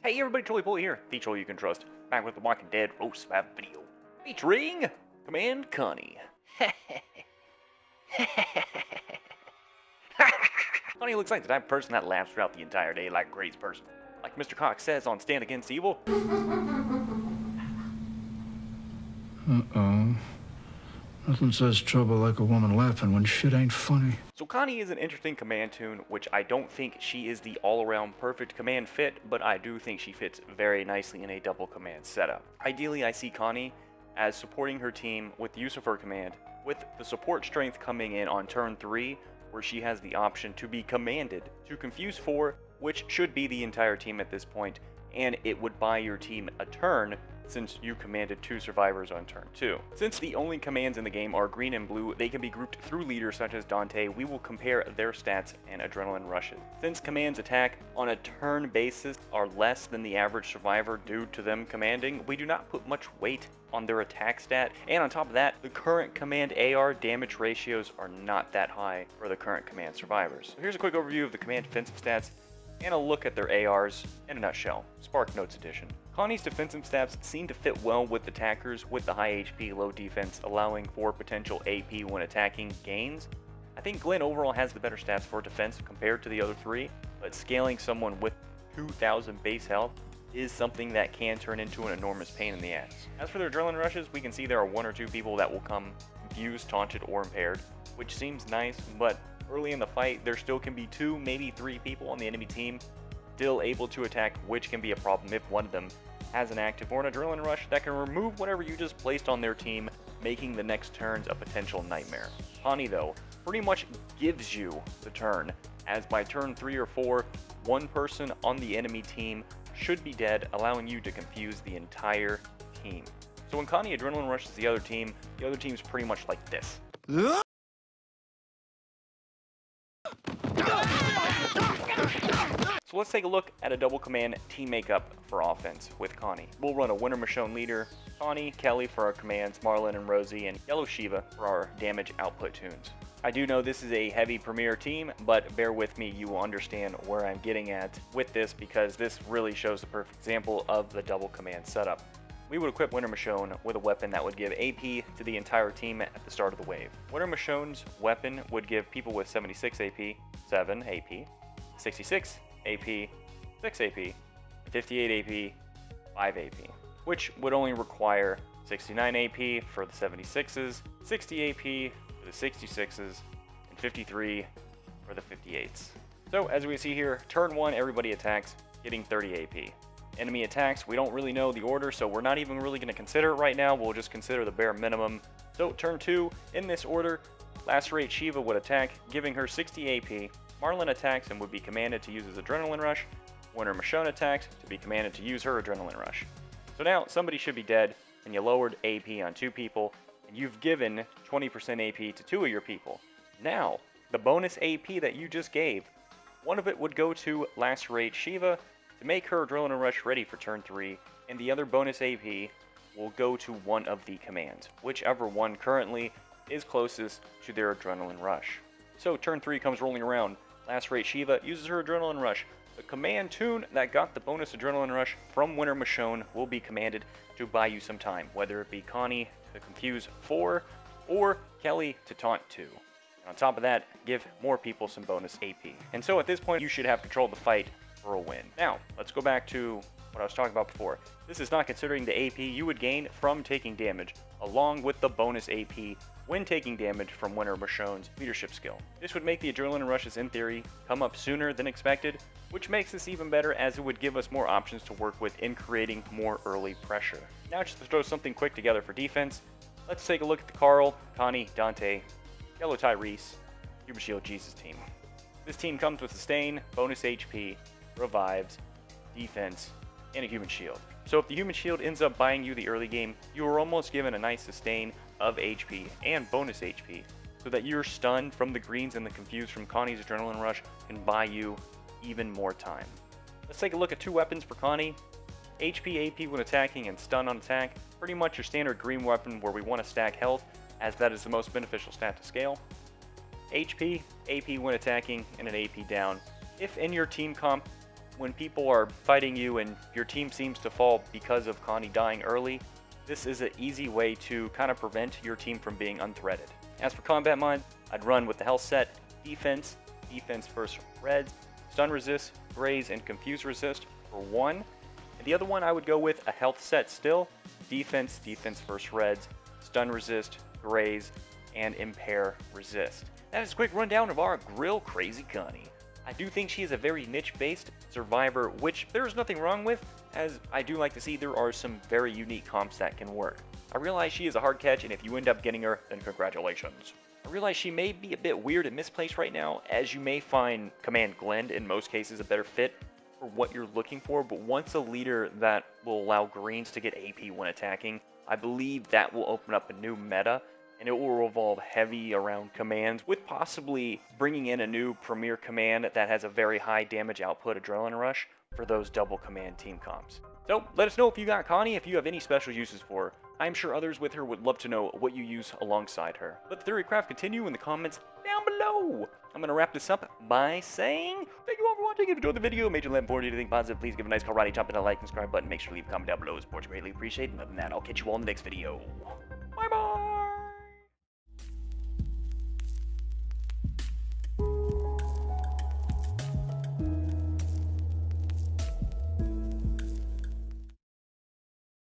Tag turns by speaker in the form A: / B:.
A: Hey everybody, Trolley Bully here, the troll you can trust, back with the Walking Dead roast map video, featuring Command Connie. Connie looks like the type of person that laughs throughout the entire day like a crazy person. Like Mr. Cox says on Stand Against Evil.
B: Uh-oh. Nothing says trouble like a woman laughing when shit ain't funny.
A: So Connie is an interesting command tune, which I don't think she is the all-around perfect command fit, but I do think she fits very nicely in a double command setup. Ideally, I see Connie as supporting her team with the use of her command, with the support strength coming in on turn 3, where she has the option to be commanded to confuse 4, which should be the entire team at this point, and it would buy your team a turn since you commanded 2 survivors on turn 2. Since the only commands in the game are green and blue, they can be grouped through leaders such as Dante. We will compare their stats and adrenaline rushes. Since commands attack on a turn basis are less than the average survivor due to them commanding, we do not put much weight on their attack stat, and on top of that, the current command AR damage ratios are not that high for the current command survivors. So here's a quick overview of the command defensive stats and a look at their ARs in a nutshell. Spark Notes edition. Connie's defensive stats seem to fit well with attackers with the high HP, low defense, allowing for potential AP when attacking gains. I think Glenn overall has the better stats for defense compared to the other 3, but scaling someone with 2,000 base health is something that can turn into an enormous pain in the ass. As for their adrenaline rushes, we can see there are 1 or 2 people that will come confused, taunted, or impaired, which seems nice, but early in the fight, there still can be 2, maybe 3 people on the enemy team still able to attack, which can be a problem if one of them has an active or an adrenaline rush that can remove whatever you just placed on their team, making the next turns a potential nightmare. Connie, though, pretty much gives you the turn, as by turn 3 or 4, one person on the enemy team should be dead, allowing you to confuse the entire team. So when Connie adrenaline rushes the other team's pretty much like this. So let's take a look at a double command team makeup for offense with Connie. We'll run a Winter Michonne leader, Connie, Kelly for our commands, Marlon and Rosie, and Yellow Shiva for our damage output tunes. I do know this is a heavy premier team, but bear with me, you will understand where I'm getting at with this because this really shows the perfect example of the double command setup. We would equip Winter Michonne with a weapon that would give AP to the entire team at the start of the wave. Winter Michonne's weapon would give people with 76 AP, 7 AP, 66 AP, 6 AP, 58 AP, 5 AP, which would only require 69 AP for the 76s, 60 AP for the 66s, and 53 for the 58s. So as we see here, turn 1 everybody attacks, getting 30 AP. Enemy attacks, we don't really know the order, so we're not even really going to consider it right now. We'll just consider the bare minimum. So turn 2, in this order, Lacerate Shiva would attack, giving her 60 AP. Marlon attacks and would be commanded to use his Adrenaline Rush. Winter Michonne attacks to be commanded to use her Adrenaline Rush. So now somebody should be dead, and you lowered AP on 2 people, and you've given 20% AP to 2 of your people. Now, the bonus AP that you just gave, one of it would go to Lacerate Shiva to make her Adrenaline Rush ready for turn 3, and the other bonus AP will go to one of the commands, whichever one currently is closest to their Adrenaline Rush. So turn 3 comes rolling around. Lacerate Shiva uses her Adrenaline Rush. The command tune that got the bonus Adrenaline Rush from Winter Michonne will be commanded to buy you some time, whether it be Connie to confuse 4 or Kelly to taunt 2. And on top of that, give more people some bonus AP. And so at this point, you should have control of the fight for a win. Now, let's go back to what I was talking about before. This is not considering the AP you would gain from taking damage, along with the bonus AP when taking damage from Winter Michonne's leadership skill. This would make the adrenaline rushes, in theory, come up sooner than expected, which makes this even better as it would give us more options to work with in creating more early pressure. Now just to throw something quick together for defense, let's take a look at the Carl, Connie, Dante, Yellow Tyrese, Human Shield Jesus team. This team comes with Sustain, bonus HP, revives, defense, and a Human Shield. So if the Human Shield ends up buying you the early game, you are almost given a nice sustain of HP and bonus HP, so that your stun from the greens and the confused from Connie's Adrenaline Rush can buy you even more time. Let's take a look at 2 weapons for Connie. HP, AP when attacking, and stun on attack. Pretty much your standard green weapon where we want to stack health, as that is the most beneficial stat to scale. HP, AP when attacking, and an AP down. If in your team comp when people are fighting you and your team seems to fall because of Connie dying early, this is an easy way to kind of prevent your team from being unthreaded. As for combat mods, I'd run with the health set, defense, defense first reds, stun resist, graze, and confuse resist for one. And the other one I would go with a health set still, defense, defense first reds, stun resist, graze, and impair resist. That is a quick rundown of our Grill Crazy Connie. I do think she is a very niche-based survivor, which there is nothing wrong with, as I do like to see there are some very unique comps that can work. I realize she is a hard catch, and if you end up getting her, then congratulations. I realize she may be a bit weird and misplaced right now, as you may find Command Glen in most cases a better fit for what you're looking for, but once a leader that will allow greens to get AP when attacking, I believe that will open up a new meta, and it will revolve heavy around commands, with possibly bringing in a new premier command that has a very high damage output Adrenaline Rush for those double command team comps. So let us know if you got Connie, if you have any special uses for her. I'm sure others with her would love to know what you use alongside her. Let the theorycraft continue in the comments down below. I'm going to wrap this up by saying thank you all for watching. If you enjoyed the video, made you land forward to anything positive, please give a nice karate chop and a like and subscribe button. Make sure to leave a comment down below. It's greatly appreciated. And other than that, I'll catch you all in the next video.